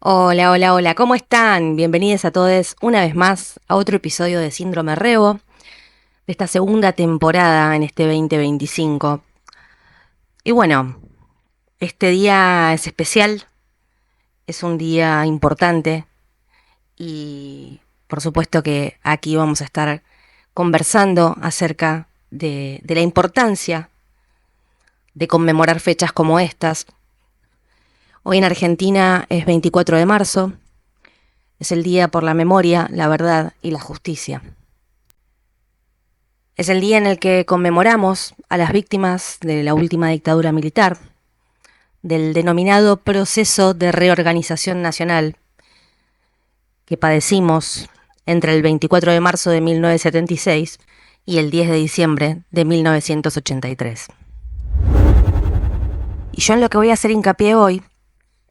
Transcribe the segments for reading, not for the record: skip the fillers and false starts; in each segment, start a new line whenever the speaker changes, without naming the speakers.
Hola, hola, hola, ¿cómo están? Bienvenidos a todos una vez más a otro episodio de Síndrome Rebo, de esta segunda temporada en este 2025. Y bueno, este día es especial, es un día importante y por supuesto que aquí vamos a estar conversando acerca de la importancia de conmemorar fechas como estas. Hoy en Argentina es 24 de marzo, es el Día por la Memoria, la Verdad y la Justicia. Es el día en el que conmemoramos a las víctimas de la última dictadura militar, del denominado proceso de reorganización nacional que padecimos entre el 24 de marzo de 1976 y el 10 de diciembre de 1983. Y yo en lo que voy a hacer hincapié hoy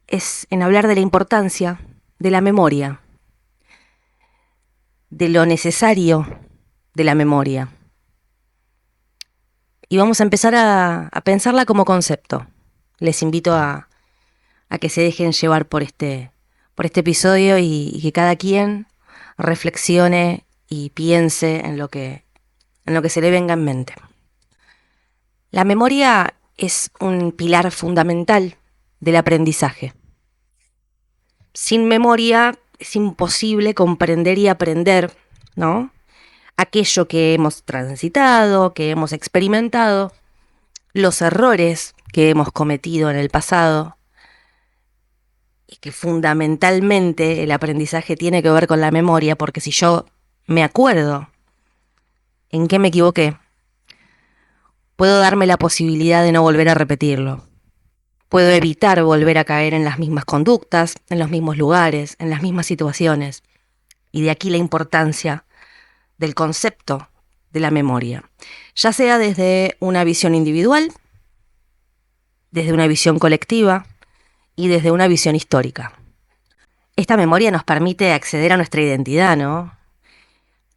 es en hablar de la importancia de la memoria, de lo necesario de la memoria. Y vamos a empezar a pensarla como concepto. Les invito a que se dejen llevar por este episodio y que cada quien reflexione y piense en lo que se le venga en mente. La memoria es un pilar fundamental del aprendizaje. Sin memoria es imposible comprender y aprender, ¿no? Aquello que hemos transitado, que hemos experimentado, los errores que hemos cometido en el pasado, y que fundamentalmente el aprendizaje tiene que ver con la memoria, porque si yo me acuerdo en qué me equivoqué, puedo darme la posibilidad de no volver a repetirlo. Puedo evitar volver a caer en las mismas conductas, en los mismos lugares, en las mismas situaciones. Y de aquí la importancia del concepto de la memoria, ya sea desde una visión individual, desde una visión colectiva y desde una visión histórica. Esta memoria nos permite acceder a nuestra identidad, ¿no?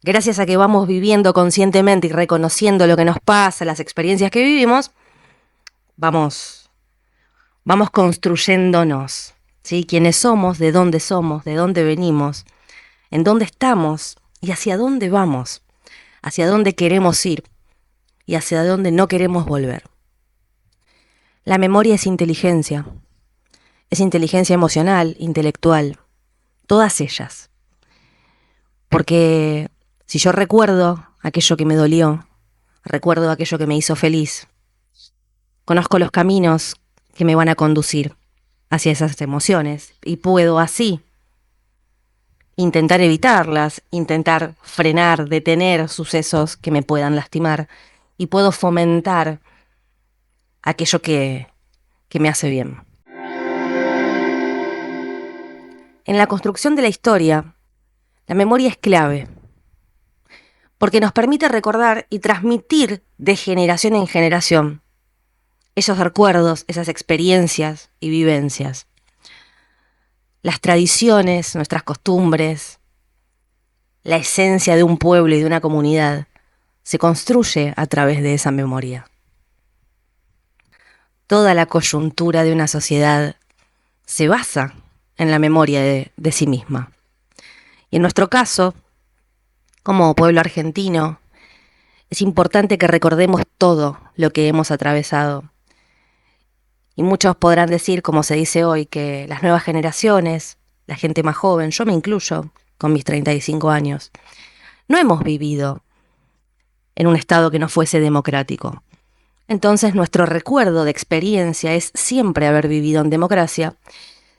Gracias a que vamos viviendo conscientemente y reconociendo lo que nos pasa, las experiencias que vivimos, vamos construyéndonos, ¿sí? Quiénes somos, de dónde venimos, en dónde estamos y hacia dónde vamos, hacia dónde queremos ir y hacia dónde no queremos volver. La memoria es inteligencia emocional, intelectual, todas ellas. Porque si yo recuerdo aquello que me dolió, recuerdo aquello que me hizo feliz, conozco los caminos que me van a conducir hacia esas emociones y puedo así intentar evitarlas, intentar frenar, detener sucesos que me puedan lastimar y puedo fomentar aquello que me hace bien. En la construcción de la historia, la memoria es clave, porque nos permite recordar y transmitir de generación en generación esos recuerdos, esas experiencias y vivencias. Las tradiciones, nuestras costumbres, la esencia de un pueblo y de una comunidad se construye a través de esa memoria. Toda la coyuntura de una sociedad se basa en la memoria de sí misma. Y en nuestro caso, como pueblo argentino, es importante que recordemos todo lo que hemos atravesado. Y muchos podrán decir, como se dice hoy, que las nuevas generaciones, la gente más joven, yo me incluyo con mis 35 años, no hemos vivido en un estado que no fuese democrático. Entonces nuestro recuerdo de experiencia es siempre haber vivido en democracia,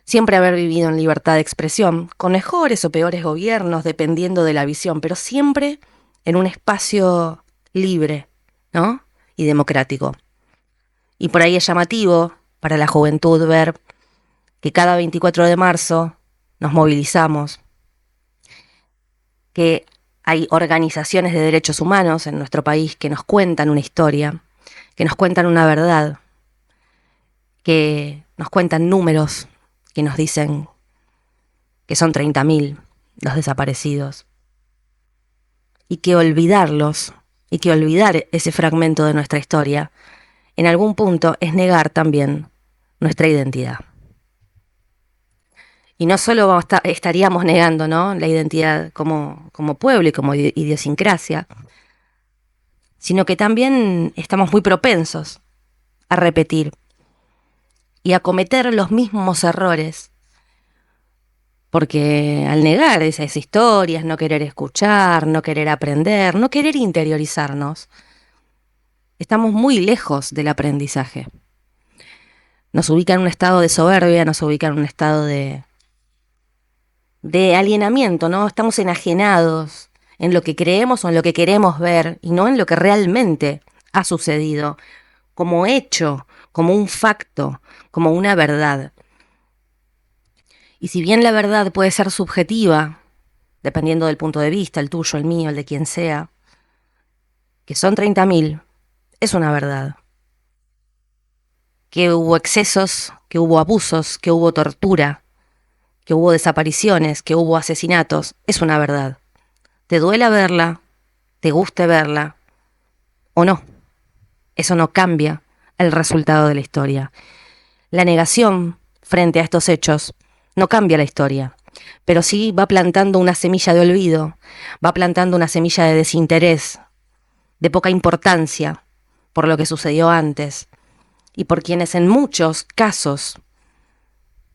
siempre haber vivido en libertad de expresión, con mejores o peores gobiernos, dependiendo de la visión, pero siempre en un espacio libre, ¿no? Y democrático. Y por ahí es llamativo para la juventud ver que cada 24 de marzo nos movilizamos, que hay organizaciones de derechos humanos en nuestro país que nos cuentan una historia, que nos cuentan una verdad, que nos cuentan números, que nos dicen que son 30.000 los desaparecidos, y que olvidarlos, y que olvidar ese fragmento de nuestra historia, en algún punto es negar también nuestra identidad. Y no solo estaríamos negando, ¿no?, la identidad como pueblo y como idiosincrasia, sino que también estamos muy propensos a repetir y a cometer los mismos errores. Porque al negar esas historias, no querer escuchar, no querer aprender, no querer interiorizarnos, estamos muy lejos del aprendizaje. Nos ubica en un estado de soberbia, nos ubica en un estado de alienamiento, ¿no? Estamos enajenados en lo que creemos o en lo que queremos ver y no en lo que realmente ha sucedido, como hecho, como un facto, como una verdad. Y si bien la verdad puede ser subjetiva, dependiendo del punto de vista, el tuyo, el mío, el de quien sea, que son 30.000, es una verdad. Que hubo excesos, que hubo abusos, que hubo tortura, que hubo desapariciones, que hubo asesinatos, es una verdad. Te duela verla, te guste verla, o no. Eso no cambia el resultado de la historia. La negación frente a estos hechos no cambia la historia, pero sí va plantando una semilla de olvido, va plantando una semilla de desinterés, de poca importancia por lo que sucedió antes y por quienes en muchos casos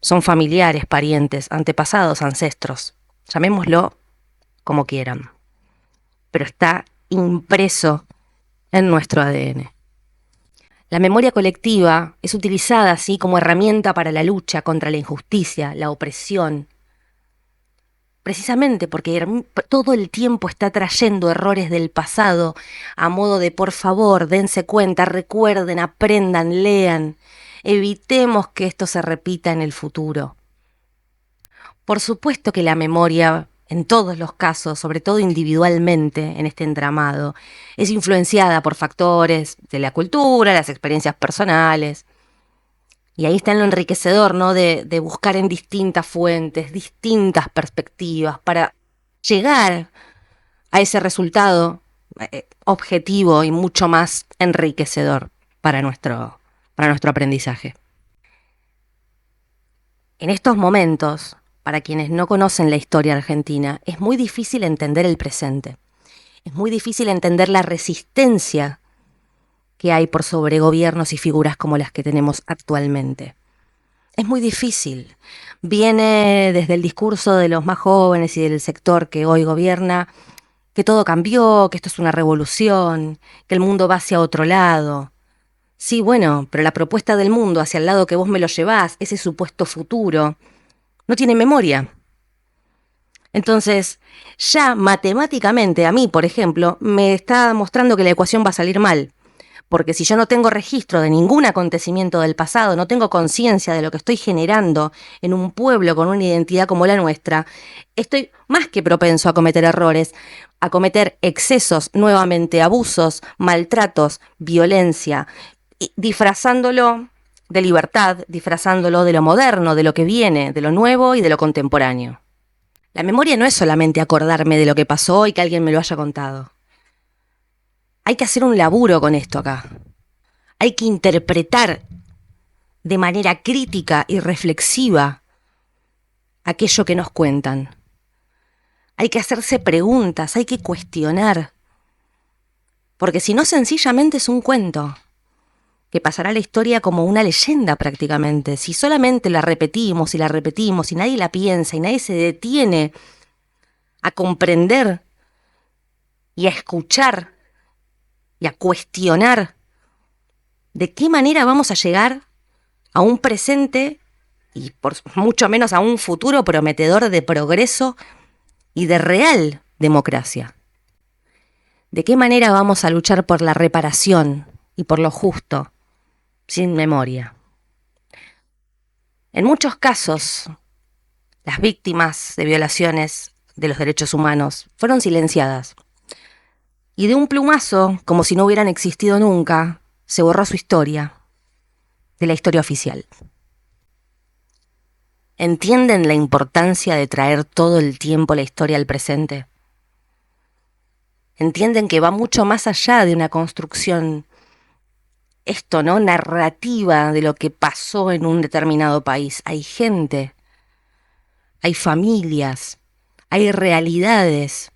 son familiares, parientes, antepasados, ancestros, llamémoslo como quieran, pero está impreso en nuestro ADN. La memoria colectiva es utilizada así como herramienta para la lucha contra la injusticia, la opresión, precisamente porque todo el tiempo está trayendo errores del pasado a modo de por favor, dense cuenta, recuerden, aprendan, lean, evitemos que esto se repita en el futuro. Por supuesto que la memoria, en todos los casos, sobre todo individualmente en este entramado, es influenciada por factores de la cultura, las experiencias personales. Y ahí está en lo enriquecedor, ¿no?, de buscar en distintas fuentes, distintas perspectivas para llegar a ese resultado objetivo y mucho más enriquecedor para nuestro aprendizaje. En estos momentos, para quienes no conocen la historia argentina, es muy difícil entender el presente. Es muy difícil entender la resistencia que hay por sobre gobiernos y figuras como las que tenemos actualmente. Es muy difícil. Viene desde el discurso de los más jóvenes y del sector que hoy gobierna, que todo cambió, que esto es una revolución, que el mundo va hacia otro lado. Sí, bueno, pero la propuesta del mundo hacia el lado que vos me lo llevás, ese supuesto futuro, no tiene memoria. Entonces, ya matemáticamente a mí, por ejemplo, me está mostrando que la ecuación va a salir mal. Porque si yo no tengo registro de ningún acontecimiento del pasado, no tengo conciencia de lo que estoy generando en un pueblo con una identidad como la nuestra, estoy más que propenso a cometer errores, a cometer excesos, nuevamente abusos, maltratos, violencia, y disfrazándolo de libertad, disfrazándolo de lo moderno, de lo que viene, de lo nuevo y de lo contemporáneo. La memoria no es solamente acordarme de lo que pasó y que alguien me lo haya contado. Hay que hacer un laburo con esto acá. Hay que interpretar de manera crítica y reflexiva aquello que nos cuentan. Hay que hacerse preguntas, hay que cuestionar. Porque si no, sencillamente es un cuento que pasará a la historia como una leyenda prácticamente. Si solamente la repetimos y nadie la piensa y nadie se detiene a comprender y a escuchar y a cuestionar de qué manera vamos a llegar a un presente y por mucho menos a un futuro prometedor de progreso y de real democracia. ¿De qué manera vamos a luchar por la reparación y por lo justo sin memoria? En muchos casos, las víctimas de violaciones de los derechos humanos fueron silenciadas. Y de un plumazo, como si no hubieran existido nunca, se borró su historia, de la historia oficial. ¿Entienden la importancia de traer todo el tiempo la historia al presente? ¿Entienden que va mucho más allá de una construcción, ¿no?, narrativa de lo que pasó en un determinado país? Hay gente hay familias, hay realidades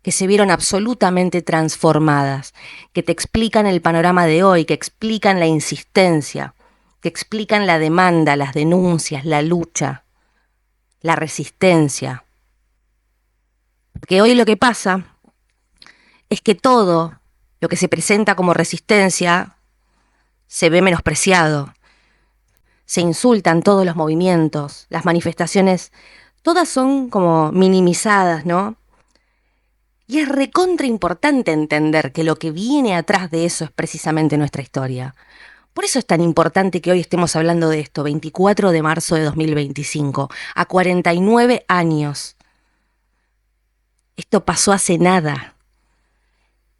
que se vieron absolutamente transformadas, que te explican el panorama de hoy, que explican la insistencia, que explican la demanda, las denuncias, la lucha, la resistencia. Porque hoy lo que pasa es que todo lo que se presenta como resistencia se ve menospreciado. Se insultan todos los movimientos, las manifestaciones, todas son como minimizadas, ¿no? Y es recontra importante entender que lo que viene atrás de eso es precisamente nuestra historia. Por eso es tan importante que hoy estemos hablando de esto, 24 de marzo de 2025, a 49 años. Esto pasó hace nada.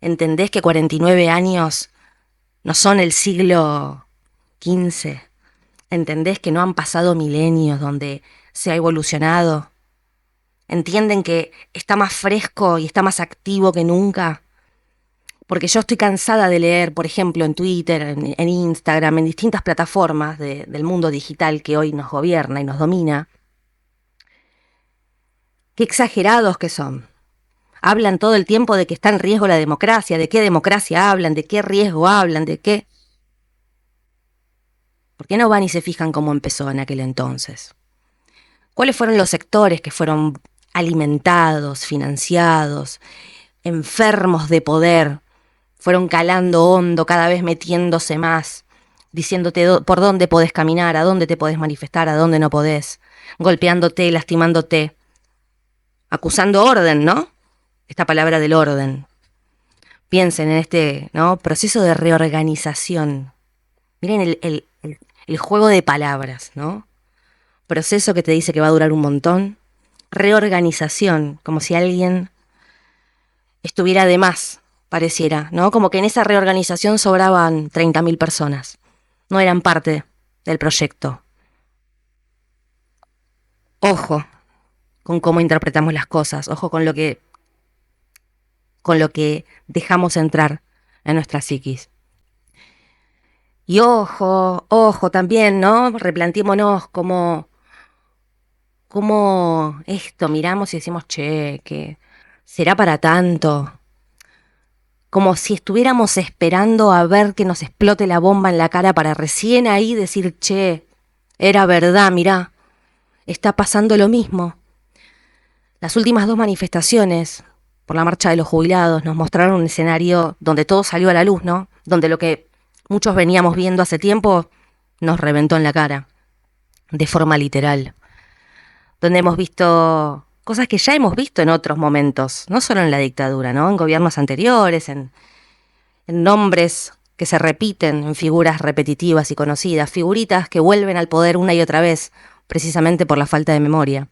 ¿Entendés que 49 años no son el siglo XV? ¿Entendés que no han pasado milenios donde se ha evolucionado? ¿Entienden que está más fresco y está más activo que nunca? Porque yo estoy cansada de leer, por ejemplo, en Twitter, en Instagram, en distintas plataformas del mundo digital que hoy nos gobierna y nos domina, qué exagerados que son. Hablan todo el tiempo de que está en riesgo la democracia, de qué democracia hablan, de qué riesgo hablan, de qué... ¿Por qué no van y se fijan cómo empezó en aquel entonces? ¿Cuáles fueron los sectores que fueron alimentados, financiados, enfermos de poder? Fueron calando hondo, cada vez metiéndose más, diciéndote por dónde podés caminar, a dónde te podés manifestar, a dónde no podés, golpeándote, lastimándote, acusando orden, ¿no? Esta palabra del orden. Piensen en este, ¿no?, proceso de reorganización. Miren el juego de palabras, ¿no? Proceso que te dice que va a durar un montón. Reorganización, como si alguien estuviera de más, pareciera, ¿no? Como que en esa reorganización sobraban 30.000 personas. No eran parte del proyecto. Ojo con cómo interpretamos las cosas, ojo con lo que dejamos entrar en nuestra psiquis. Y ojo también, ¿no? Replanteémonos cómo esto miramos y decimos, che, que será para tanto. Como si estuviéramos esperando a ver que nos explote la bomba en la cara para recién ahí decir, che, era verdad, mirá, está pasando lo mismo. Las últimas 2 manifestaciones por la marcha de los jubilados nos mostraron un escenario donde todo salió a la luz, ¿no? Donde lo que muchos veníamos viendo hace tiempo nos reventó en la cara, de forma literal. Donde hemos visto cosas que ya hemos visto en otros momentos, no solo en la dictadura, ¿no? En gobiernos anteriores, en nombres que se repiten, en figuras repetitivas y conocidas, figuritas que vuelven al poder una y otra vez, precisamente por la falta de memoria.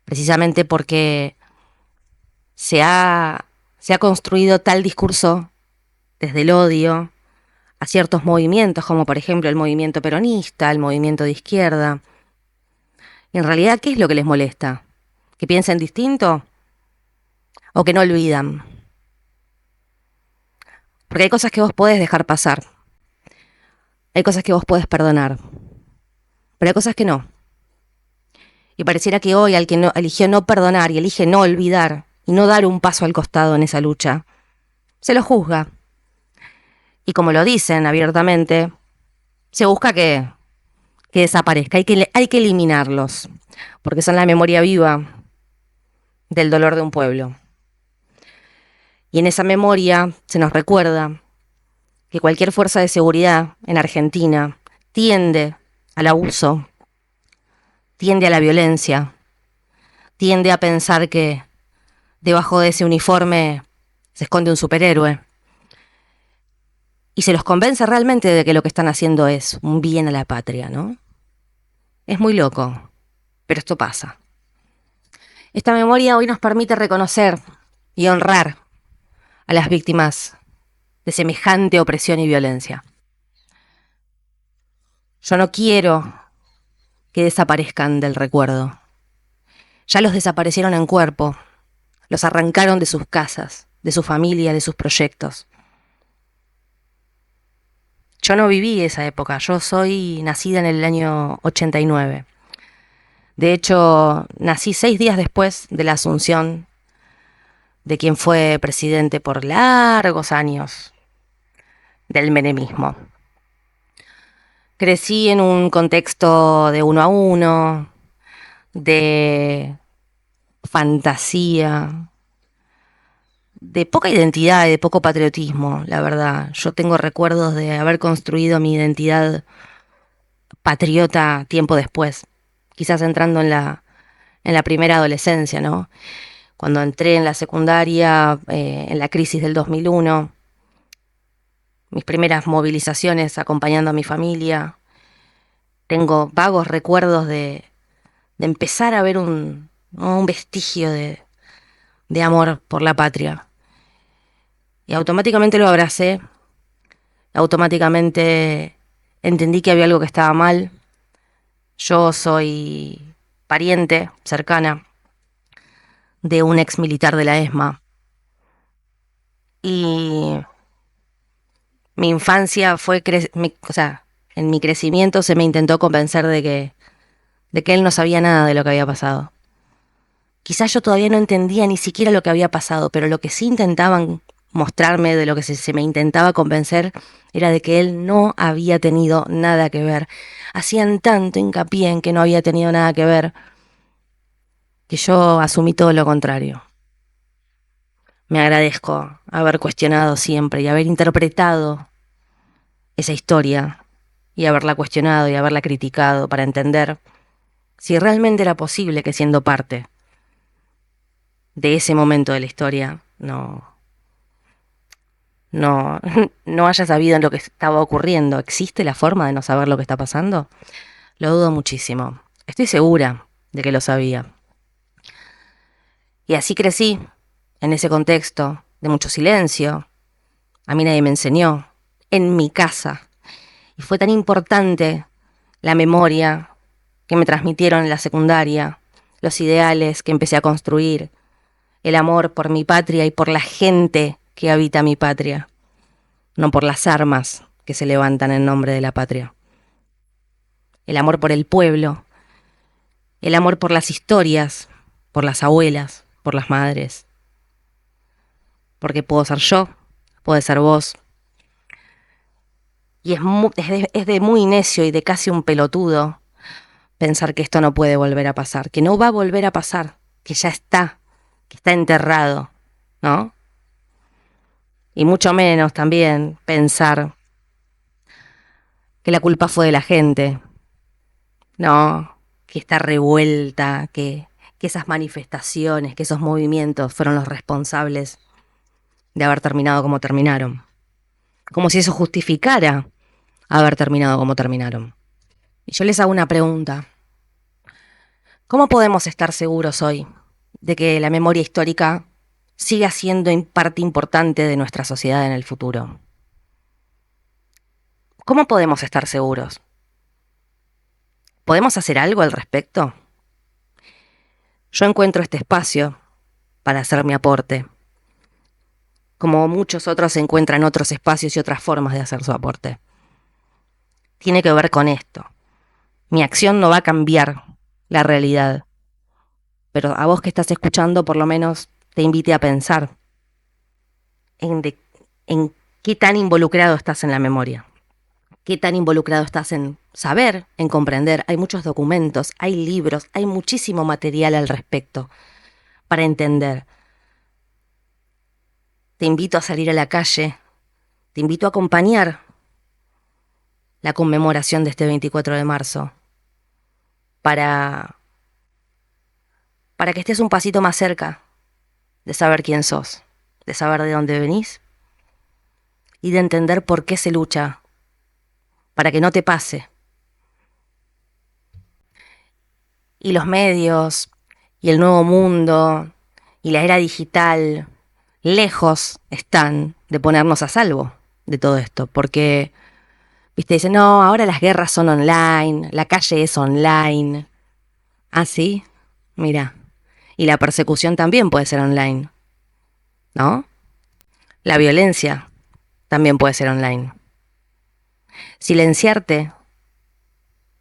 Precisamente porque se ha construido tal discurso desde el odio a ciertos movimientos, como por ejemplo el movimiento peronista, el movimiento de izquierda. Y en realidad, ¿qué es lo que les molesta? ¿Que piensen distinto? ¿O que no olvidan? Porque hay cosas que vos podés dejar pasar. Hay cosas que vos podés perdonar. Pero hay cosas que no. Y pareciera que hoy al que no, eligió no perdonar y elige no olvidar y no dar un paso al costado en esa lucha, se lo juzga. Y como lo dicen abiertamente, se busca que desaparezca. Hay que eliminarlos, porque son la memoria viva del dolor de un pueblo. Y en esa memoria se nos recuerda que cualquier fuerza de seguridad en Argentina tiende al abuso, tiende a la violencia, tiende a pensar que debajo de ese uniforme se esconde un superhéroe. Y se los convence realmente de que lo que están haciendo es un bien a la patria, ¿no? Es muy loco, pero esto pasa. Esta memoria hoy nos permite reconocer y honrar a las víctimas de semejante opresión y violencia. Yo no quiero que desaparezcan del recuerdo. Ya los desaparecieron en cuerpo, los arrancaron de sus casas, de su familia, de sus proyectos. Yo no viví esa época, yo soy nacida en el año 89. De hecho, nací 6 días después de la asunción de quien fue presidente por largos años del menemismo. Crecí en un contexto de 1 a 1, de fantasía, de poca identidad y de poco patriotismo, la verdad. Yo tengo recuerdos de haber construido mi identidad patriota tiempo después, quizás entrando en la primera adolescencia, ¿no? Cuando entré en la secundaria, en la crisis del 2001, mis primeras movilizaciones acompañando a mi familia, tengo vagos recuerdos de empezar a ver un vestigio de amor por la patria. Y automáticamente lo abracé, automáticamente entendí que había algo que estaba mal. Yo soy pariente cercana de un ex militar de la ESMA y mi infancia fue, o sea, en mi crecimiento se me intentó convencer de que él no sabía nada de lo que había pasado. Quizás yo todavía no entendía ni siquiera lo que había pasado, pero lo que sí intentaban mostrarme, de lo que se me intentaba convencer, era de que él no había tenido nada que ver. Hacían tanto hincapié en que no había tenido nada que ver, que yo asumí todo lo contrario. Me agradezco haber cuestionado siempre y haber interpretado esa historia y haberla cuestionado y haberla criticado para entender si realmente era posible que siendo parte de ese momento de la historia no, no haya sabido lo que estaba ocurriendo. ¿Existe la forma de no saber lo que está pasando? Lo dudo muchísimo. Estoy segura de que lo sabía. Y así crecí, en ese contexto de mucho silencio. A mí nadie me enseñó, en mi casa. Y fue tan importante la memoria que me transmitieron en la secundaria, los ideales que empecé a construir, el amor por mi patria y por la gente que habita mi patria, no por las armas que se levantan en nombre de la patria. El amor por el pueblo, el amor por las historias, por las abuelas, por las madres. Porque puedo ser yo, puede ser vos. Y es de muy necio y de casi un pelotudo pensar que esto no puede volver a pasar, que no va a volver a pasar, que ya está, que está enterrado, ¿no? Y mucho menos también pensar que la culpa fue de la gente, no, que está revuelta, que esas manifestaciones, que esos movimientos fueron los responsables de haber terminado como terminaron. Como si eso justificara haber terminado como terminaron. Y yo les hago una pregunta. ¿Cómo podemos estar seguros hoy de que la memoria histórica siga siendo parte importante de nuestra sociedad en el futuro? ¿Cómo podemos estar seguros? ¿Podemos hacer algo al respecto? Yo encuentro este espacio para hacer mi aporte, como muchos otros encuentran otros espacios y otras formas de hacer su aporte. Tiene que ver con esto. Mi acción no va a cambiar la realidad, pero a vos que estás escuchando por lo menos te invite a pensar en qué tan involucrado estás en la memoria, qué tan involucrado estás en saber, en comprender. Hay muchos documentos, hay libros, hay muchísimo material al respecto para entender. Te invito a salir a la calle, te invito a acompañar la conmemoración de este 24 de marzo para que estés un pasito más cerca de saber quién sos, de saber de dónde venís y de entender por qué se lucha para que no te pase. Y los medios, y el nuevo mundo, y la era digital, lejos están de ponernos a salvo de todo esto, porque, viste, dicen, no, ahora las guerras son online, la calle es online. Ah, sí, mira, y la persecución también puede ser online, ¿no? La violencia también puede ser online. Silenciarte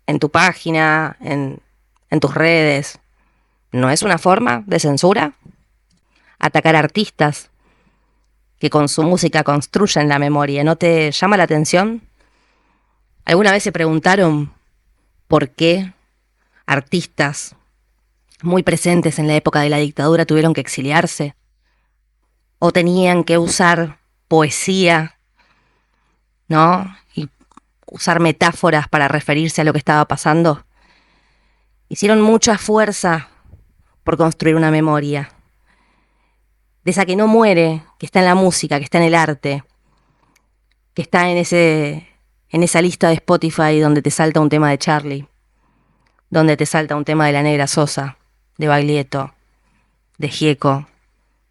en tu página, en en tus redes, ¿no es una forma de censura? Atacar artistas que con su música construyen la memoria, ¿no te llama la atención? ¿Alguna vez se preguntaron por qué artistas muy presentes en la época de la dictadura tuvieron que exiliarse? ¿O tenían que usar poesía, ¿no? Y usar metáforas para referirse a lo que estaba pasando? Hicieron mucha fuerza por construir una memoria, de esa que no muere, que está en la música, que está en el arte, que está en esa lista de Spotify donde te salta un tema de Charlie, donde te salta un tema de La Negra Sosa, de Baglietto, de Gieco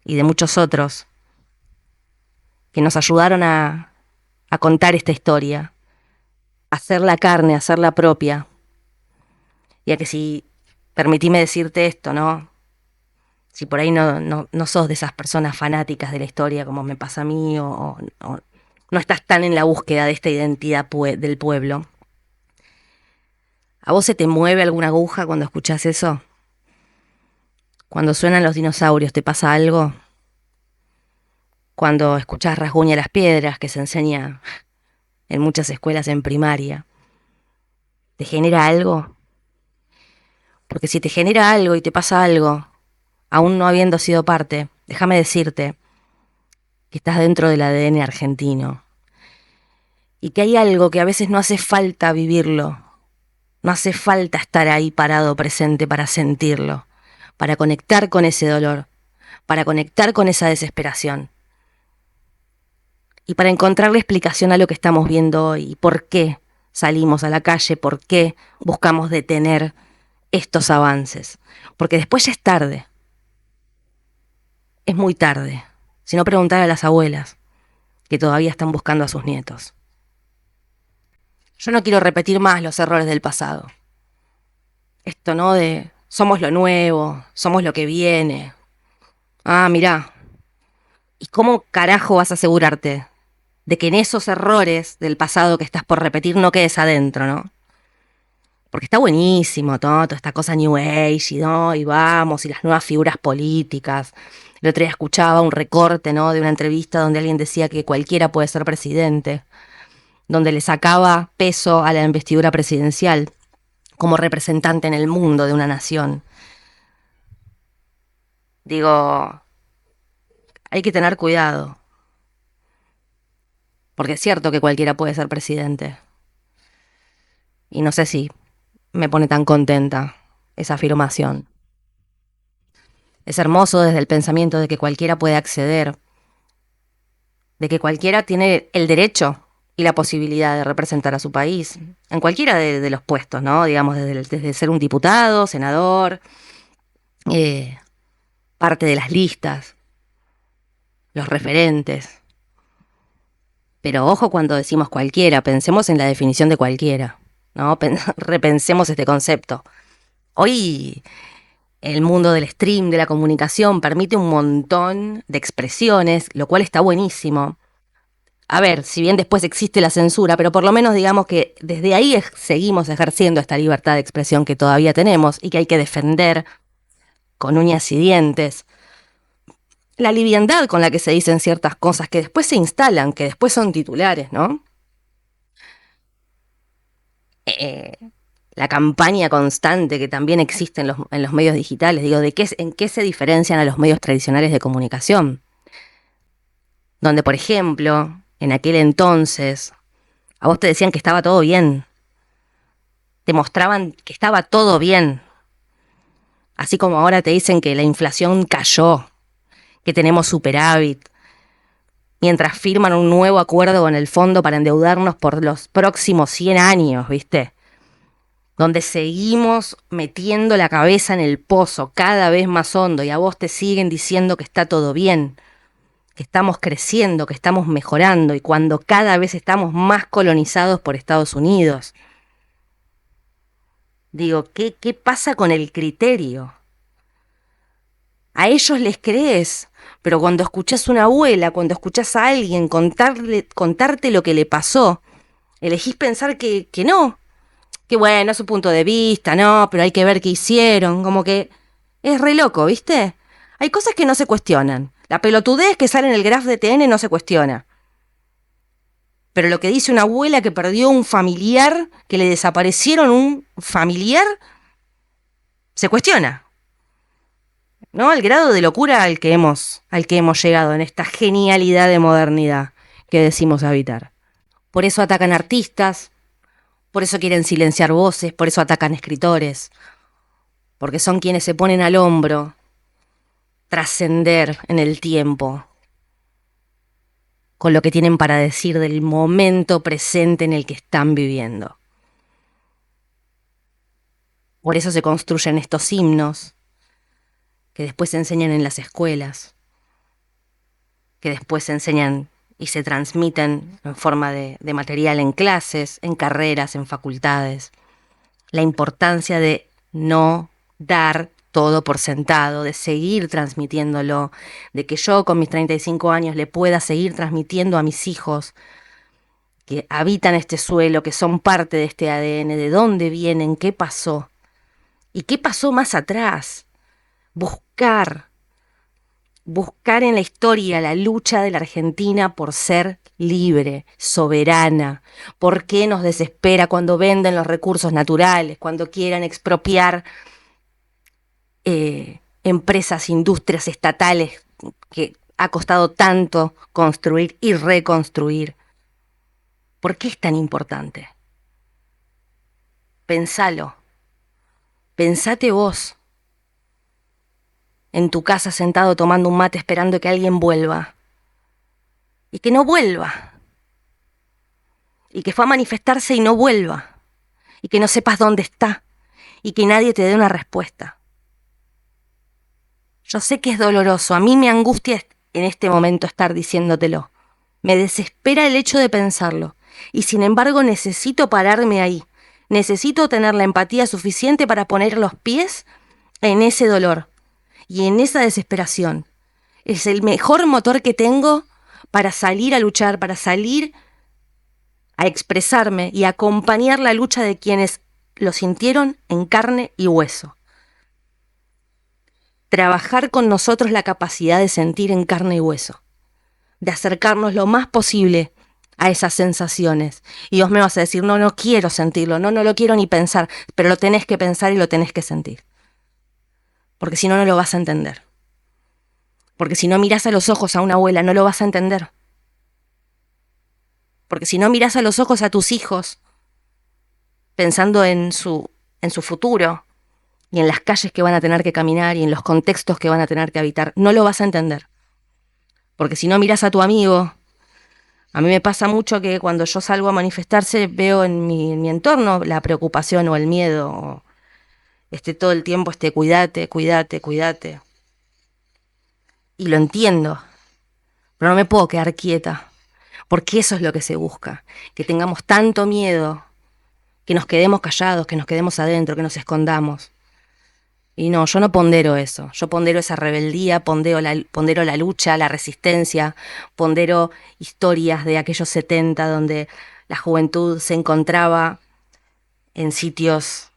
y de muchos otros que nos ayudaron a contar esta historia, a hacerla carne, a hacerla propia. Y a que si, permitime decirte esto, ¿no? Si por ahí no sos de esas personas fanáticas de la historia como me pasa a mí, o no estás tan en la búsqueda de esta identidad del pueblo, ¿a vos se te mueve alguna aguja cuando escuchás eso? Cuando suenan los dinosaurios, ¿te pasa algo? Cuando escuchás Rasguña las piedras, que se enseña en muchas escuelas en primaria, ¿te genera algo? Porque si te genera algo y te pasa algo, aún no habiendo sido parte, déjame decirte que estás dentro del ADN argentino y que hay algo que a veces no hace falta vivirlo, no hace falta estar ahí parado presente para sentirlo, para conectar con ese dolor, para conectar con esa desesperación y para encontrarle explicación a lo que estamos viendo hoy y por qué salimos a la calle, por qué buscamos detener estos avances, porque después ya es tarde. Es muy tarde, si no preguntar a las abuelas, que todavía están buscando a sus nietos. Yo no quiero repetir más los errores del pasado. Esto, ¿no? De somos lo nuevo, somos lo que viene. Ah, mirá. ¿Y cómo carajo vas a asegurarte de que en esos errores del pasado que estás por repetir no quedes adentro, ¿no? Porque está buenísimo todo, toda esta cosa New Age, ¿no? Y vamos, y las nuevas figuras políticas. El otro día escuchaba un recorte, ¿no? De una entrevista donde alguien decía que cualquiera puede ser presidente, donde le sacaba peso a la investidura presidencial como representante en el mundo de una nación. Digo, hay que tener cuidado, porque es cierto que cualquiera puede ser presidente. Y no sé si me pone tan contenta esa afirmación. Es hermoso desde el pensamiento de que cualquiera puede acceder, de que cualquiera tiene el derecho y la posibilidad de representar a su país, en cualquiera de los puestos, ¿no? Digamos, desde ser un diputado, senador, parte de las listas, los referentes. Pero ojo cuando decimos cualquiera, pensemos en la definición de cualquiera, ¿no? Repensemos este concepto. Hoy el mundo del stream, de la comunicación, permite un montón de expresiones, lo cual está buenísimo. A ver, si bien después existe la censura, pero por lo menos digamos que desde ahí seguimos ejerciendo esta libertad de expresión que todavía tenemos y que hay que defender con uñas y dientes. La liviandad con la que se dicen ciertas cosas que después se instalan, que después son titulares, ¿no? La campaña constante que también existe en los medios digitales, digo, ¿en qué se diferencian a los medios tradicionales de comunicación? Donde, por ejemplo, en aquel entonces, a vos te decían que estaba todo bien, te mostraban que estaba todo bien, así como ahora te dicen que la inflación cayó, que tenemos superávit, mientras firman un nuevo acuerdo con el fondo para endeudarnos por los próximos 100 años, ¿viste? Donde seguimos metiendo la cabeza en el pozo cada vez más hondo y a vos te siguen diciendo que está todo bien, que estamos creciendo, que estamos mejorando y cuando cada vez estamos más colonizados por Estados Unidos. Digo, ¿qué pasa con el criterio? A ellos les crees, pero cuando escuchás a una abuela, cuando escuchás a alguien contarte lo que le pasó, elegís pensar que no, Que bueno, es su punto de vista, no, pero hay que ver qué hicieron. Como que es re loco, ¿viste? Hay cosas que no se cuestionan. La pelotudez que sale en el graph de TN no se cuestiona. Pero lo que dice una abuela que perdió un familiar, que le desaparecieron un familiar, se cuestiona. ¿No? El grado de locura al que hemos llegado en esta genialidad de modernidad que decimos habitar. Por eso atacan artistas, por eso quieren silenciar voces, por eso atacan escritores, porque son quienes se ponen al hombro, trascender en el tiempo, con lo que tienen para decir del momento presente en el que están viviendo. Por eso se construyen estos himnos, que después se enseñan en las escuelas, que después se enseñan y se transmiten en forma de material en clases, en carreras, en facultades. La importancia de no dar todo por sentado, de seguir transmitiéndolo, de que yo con mis 35 años le pueda seguir transmitiendo a mis hijos que habitan este suelo, que son parte de este ADN, de dónde vienen, qué pasó y qué pasó más atrás. Buscar en la historia la lucha de la Argentina por ser libre, soberana. ¿Por qué nos desespera cuando venden los recursos naturales, cuando quieran expropiar empresas, industrias estatales que ha costado tanto construir y reconstruir? ¿Por qué es tan importante? Pensalo. Pensate vos, en tu casa sentado tomando un mate esperando que alguien vuelva. Y que no vuelva. Y que fue a manifestarse y no vuelva. Y que no sepas dónde está. Y que nadie te dé una respuesta. Yo sé que es doloroso. A mí me angustia en este momento estar diciéndotelo. Me desespera el hecho de pensarlo. Y sin embargo necesito pararme ahí. Necesito tener la empatía suficiente para poner los pies en ese dolor y en esa desesperación. Es el mejor motor que tengo para salir a luchar, para salir a expresarme y acompañar la lucha de quienes lo sintieron en carne y hueso. Trabajar con nosotros la capacidad de sentir en carne y hueso, de acercarnos lo más posible a esas sensaciones. Y vos me vas a decir, no quiero sentirlo, no lo quiero ni pensar, pero lo tenés que pensar y lo tenés que sentir. Porque si no, no lo vas a entender. Porque si no mirás a los ojos a una abuela, no lo vas a entender. Porque si no mirás a los ojos a tus hijos, pensando en su futuro, y en las calles que van a tener que caminar, y en los contextos que van a tener que habitar, no lo vas a entender. Porque si no mirás a tu amigo, a mí me pasa mucho que cuando yo salgo a manifestarse, veo en mi entorno la preocupación o el miedo, o todo el tiempo cuídate. Y lo entiendo, pero no me puedo quedar quieta, porque eso es lo que se busca, que tengamos tanto miedo, que nos quedemos callados, que nos quedemos adentro, que nos escondamos. Y no, yo no pondero eso, yo pondero esa rebeldía, pondero la lucha, la resistencia, pondero historias de aquellos 70 donde la juventud se encontraba en sitios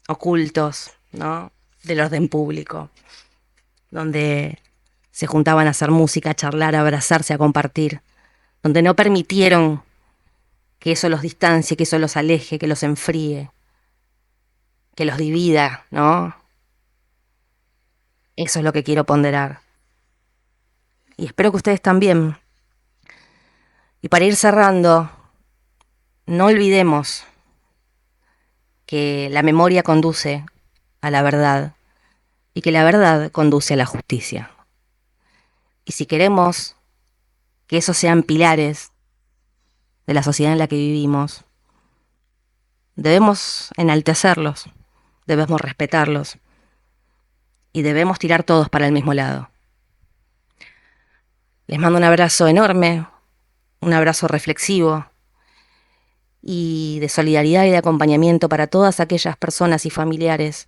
ocultos, ¿no?, del orden público, donde se juntaban a hacer música, a charlar, a abrazarse, a compartir, donde no permitieron que eso los distancie, que eso los aleje, que los enfríe, que los divida, ¿no? Eso es lo que quiero ponderar. Y espero que ustedes también. Y para ir cerrando, no olvidemos que la memoria conduce a la verdad y que la verdad conduce a la justicia. Y si queremos que esos sean pilares de la sociedad en la que vivimos, debemos enaltecerlos, debemos respetarlos y debemos tirar todos para el mismo lado. Les mando un abrazo enorme, un abrazo reflexivo y de solidaridad y de acompañamiento para todas aquellas personas y familiares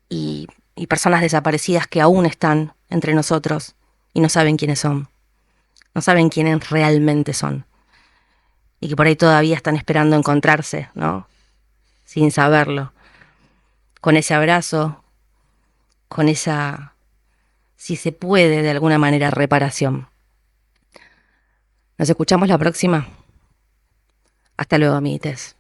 y personas desaparecidas que aún están entre nosotros y no saben quiénes son, no saben quiénes realmente son y que por ahí todavía están esperando encontrarse, ¿no?, sin saberlo, con ese abrazo, con esa, si se puede, de alguna manera, reparación. Nos escuchamos la próxima. Hasta luego, amiguites.